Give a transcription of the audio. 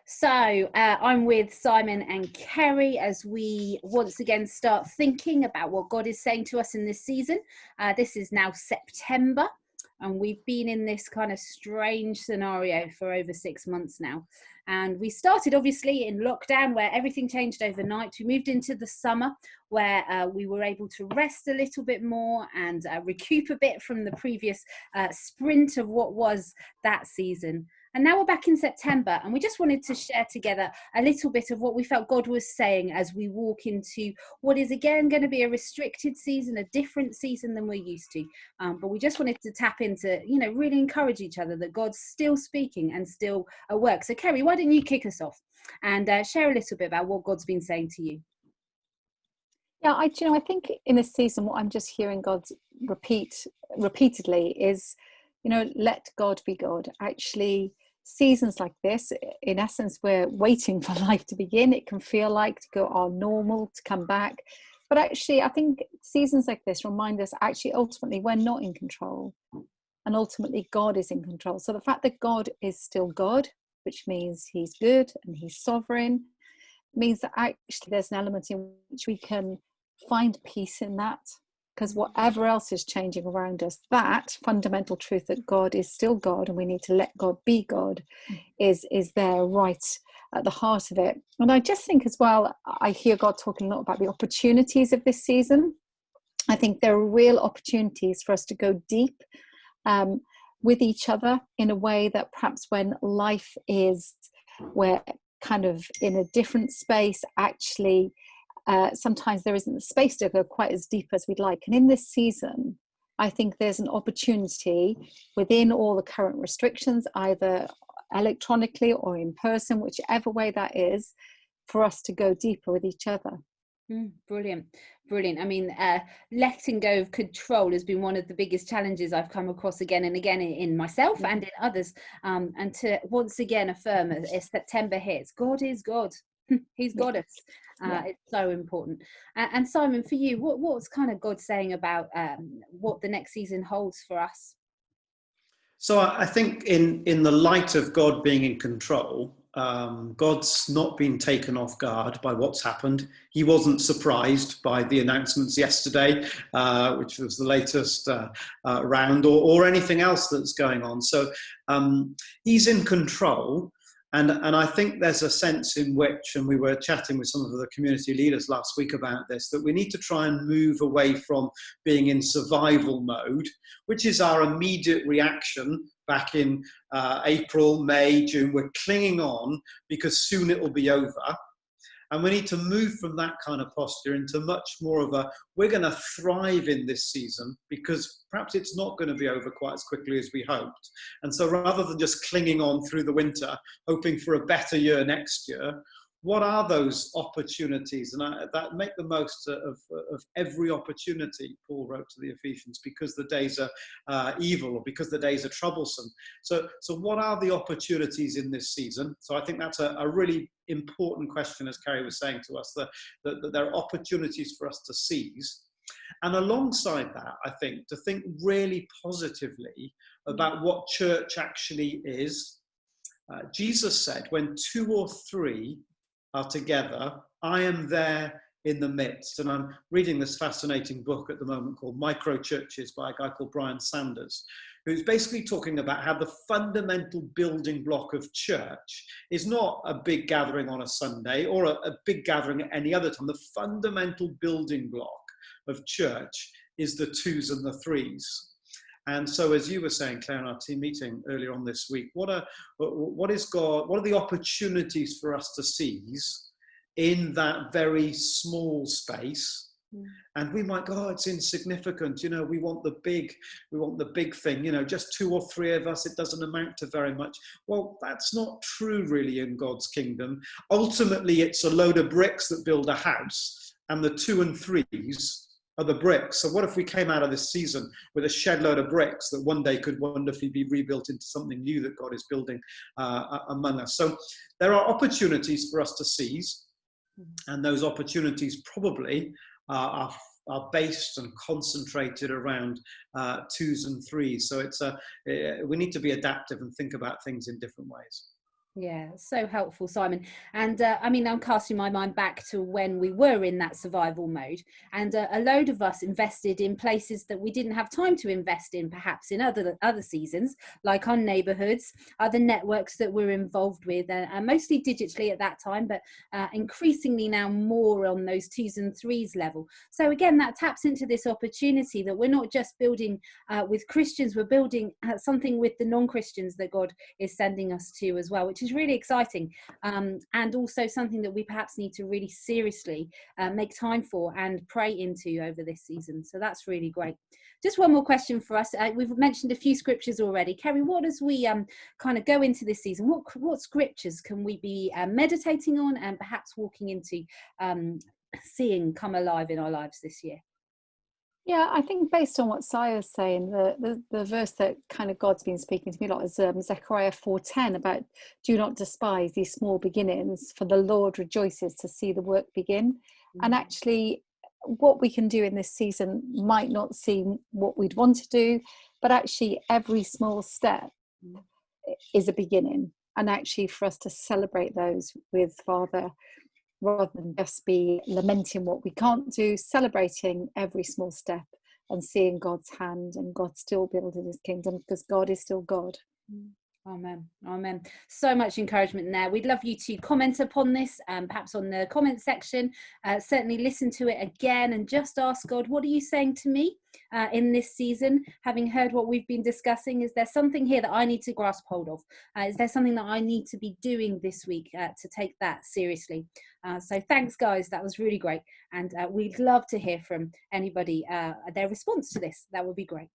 So I'm with Simon and Ceri as we once again start thinking about what God is saying to us in this season. This is now September, and we've been in this kind of strange scenario for over 6 months now. And we started obviously in lockdown where everything changed overnight. We moved into the summer where we were able to rest a little bit more and recoup a bit from the previous sprint of what was that season. And now we're back in September, and we just wanted to share together a little bit of what we felt God was saying as we walk into what is again going to be a restricted season, a different season than we're used to. But we just wanted to tap into, really encourage each other that God's still speaking and still at work. So Ceri, why don't you kick us off and share a little bit about what God's been saying to you? Yeah, I think in this season, what I'm just hearing God repeat repeatedly is, let God be God. Actually, seasons like this, in essence, we're waiting for life to begin. It can feel like to go our normal, to come back. But actually, I think seasons like this remind us actually, ultimately, we're not in control. And ultimately, God is in control. So the fact that God is still God, which means he's good and he's sovereign, means that actually there's an element in which we can find peace in that. Because whatever else is changing around us, that fundamental truth that God is still God and we need to let God be God is there right at the heart of it. And I just think as well, I hear God talking a lot about the opportunities of this season. I think there are real opportunities for us to go deep with each other in a way that perhaps when life is, we're kind of in a different space, actually sometimes there isn't the space to go quite as deep as we'd like. And in this season, I think there's an opportunity within all the current restrictions, either electronically or in person, whichever way that is, for us to go deeper with each other. Brilliant. I mean, letting go of control has been one of the biggest challenges I've come across again and again in myself and in others. And to once again affirm as September hits, God is God. He's got us. It's so important. And Simon, for you, what's kind of God saying about what the next season holds for us? So I think in the light of God being in control, God's not been taken off guard by what's happened. He wasn't surprised by the announcements yesterday, which was the latest round, or anything else that's going on. So he's in control. And I think there's a sense in which, and we were chatting with some of the community leaders last week about this, that we need to try and move away from being in survival mode, which is our immediate reaction back in April, May, June. We're clinging on because soon it will be over. And we need to move from that kind of posture into much more of a, we're going to thrive in this season because perhaps it's not going to be over quite as quickly as we hoped. And so rather than just clinging on through the winter, hoping for a better year next year, what are those opportunities? And that make the most of every opportunity, Paul wrote to the Ephesians, because the days are evil or because the days are troublesome. So what are the opportunities in this season? So I think that's a really important question, as Ceri was saying to us, that there are opportunities for us to seize. And alongside that, I think, to think really positively about what church actually is. Jesus said, when 2 or 3 are together, I am there in the midst. And I'm reading this fascinating book at the moment called Micro Churches by a guy called Brian Sanders, who's basically talking about how the fundamental building block of church is not a big gathering on a Sunday or a big gathering at any other time. The fundamental building block of church is the 2s and the 3s. And so, as you were saying, Claire, in our team meeting earlier on this week, what are the opportunities for us to seize in that very small space? And we might go, oh, it's insignificant. We want the big thing. Just 2 or 3 of us. It doesn't amount to very much. Well, that's not true, really, in God's kingdom. Ultimately, it's a load of bricks that build a house, and the 2 and 3s are the bricks. So what if we came out of this season with a shed load of bricks that one day could wonderfully be rebuilt into something new that God is building among us? So there are opportunities for us to seize, and those opportunities probably are based and concentrated around 2s and 3s. So we need to be adaptive and think about things in different ways. Yeah, so helpful, Simon. And I mean, I'm casting my mind back to when we were in that survival mode, and a load of us invested in places that we didn't have time to invest in, perhaps in other seasons, like our neighbourhoods, other networks that we're involved with, and mostly digitally at that time, but increasingly now more on those 2s and 3s level. So again, that taps into this opportunity that we're not just building with Christians, we're building something with the non-Christians that God is sending us to as well, which is really exciting, and also something that we perhaps need to really seriously make time for and pray into over this season. So that's really great. Just one more question for us. We've mentioned a few scriptures already. Kerry, what as we kind of go into this season, what scriptures can we be meditating on and perhaps walking into seeing come alive in our lives this year? Yeah, I think based on what Sia's saying, the verse that kind of God's been speaking to me a lot is Zechariah 4:10 about do not despise these small beginnings, for the Lord rejoices to see the work begin. And actually, what we can do in this season might not seem what we'd want to do, but actually every small step is a beginning. And actually for us to celebrate those with Father, rather than just be lamenting what we can't do, celebrating every small step and seeing God's hand and God still building his kingdom, because God is still God. Amen. Amen. So much encouragement there. We'd love you to comment upon this, perhaps on the comment section. Certainly listen to it again and just ask God, what are you saying to me in this season? Having heard what we've been discussing, is there something here that I need to grasp hold of? Is there something that I need to be doing this week to take that seriously? So thanks, guys. That was really great. And we'd love to hear from anybody, their response to this. That would be great.